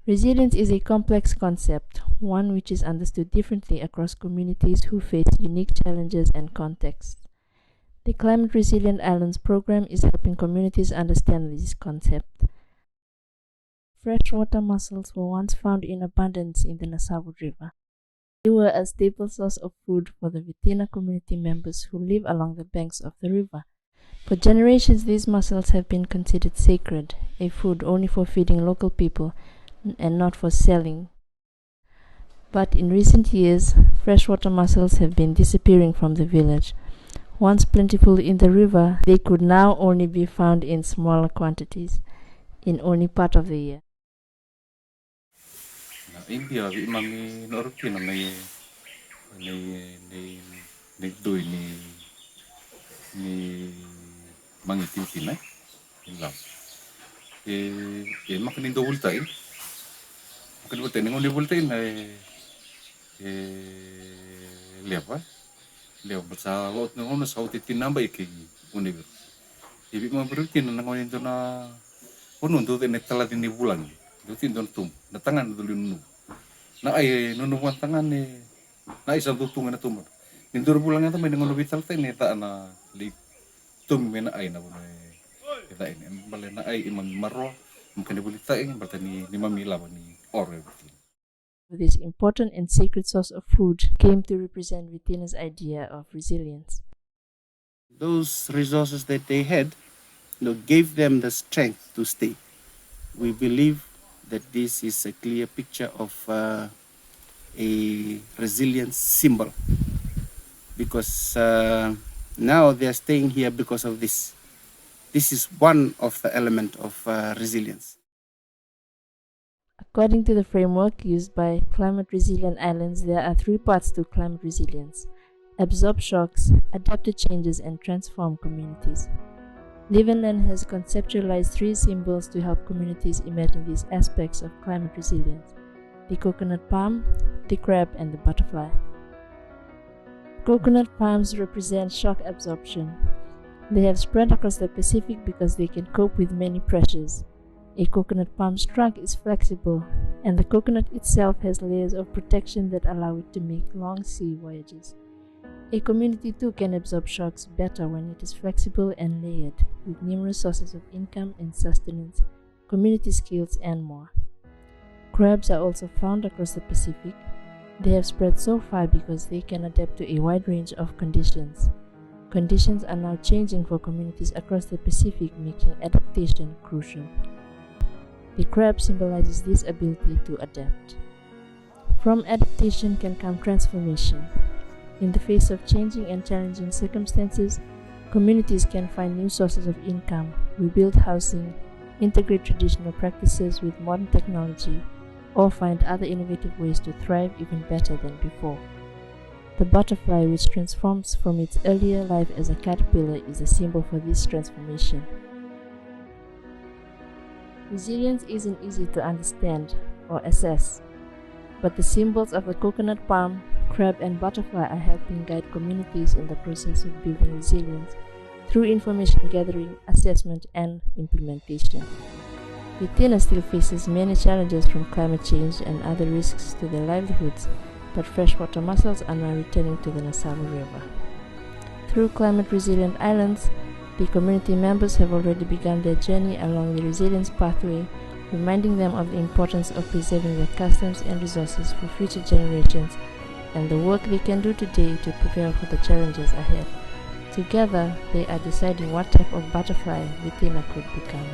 Resilience is a complex concept, one which is understood differently across communities who face unique challenges and contexts. The Climate Resilient Islands program is helping communities understand this concept. Freshwater mussels were once found in abundance in the Nasavu River. They were a staple source of food for the Vitina community members who live along the banks of the river. For generations, these mussels have been considered sacred, a food only for feeding local people and not for selling. But in recent years, freshwater mussels have been disappearing from the village. Once plentiful in the river, they could now only be found in smaller quantities, in only part of the year. Impia vi mami norki na ni doi ni mangi Vitina lam makani do ultai makani ultai ni ngoni ultai na leva basa lot ngono sauti tinamba iki uni ibi mo berutin na ngoni do na ono do ne tala ni bulan do tin don tum na tangan do linu na ai nunu wan tangan ni na isa do tungan na tumor nindur bulan nga tamay ngono vital tay ni ta na li tum mena ai na bona kita ini bale na ai imang maro mungkin bolita ing bertani ni mamila ni ore. This important and sacred source of food came to represent Vitina's idea of resilience. Those resources that they had, gave them the strength to stay. We believe that this is a clear picture of a resilience symbol, because now they are staying here because of this. This is one of the elements of resilience. According to the framework used by Climate Resilient Islands, there are 3 parts to climate resilience: absorb shocks, adapt to changes, and transform communities. Live and Learn has conceptualized 3 symbols to help communities imagine these aspects of climate resilience: the coconut palm, the crab, and the butterfly. Coconut palms represent shock absorption. They have spread across the Pacific because they can cope with many pressures. A coconut palm's trunk is flexible, and the coconut itself has layers of protection that allow it to make long sea voyages. A community too can absorb shocks better when it is flexible and layered, with numerous sources of income and sustenance, community skills, and more. Crabs are also found across the Pacific. They have spread so far because they can adapt to a wide range of conditions. Conditions are now changing for communities across the Pacific, making adaptation crucial. The crab symbolizes this ability to adapt. From adaptation can come transformation. In the face of changing and challenging circumstances, communities can find new sources of income, rebuild housing, integrate traditional practices with modern technology, or find other innovative ways to thrive even better than before. The butterfly, which transforms from its earlier life as a caterpillar, is a symbol for this transformation. Resilience isn't easy to understand or assess, but the symbols of the coconut palm, crab, and butterfly are helping guide communities in the process of building resilience through information gathering, assessment, and implementation. Vitina still faces many challenges from climate change and other risks to their livelihoods, but freshwater mussels are now returning to the Nasavu River. Through Climate Resilient Islands, the community members have already begun their journey along the resilience pathway, reminding them of the importance of preserving their customs and resources for future generations and the work they can do today to prepare for the challenges ahead. Together, they are deciding what type of butterfly Vitina could become.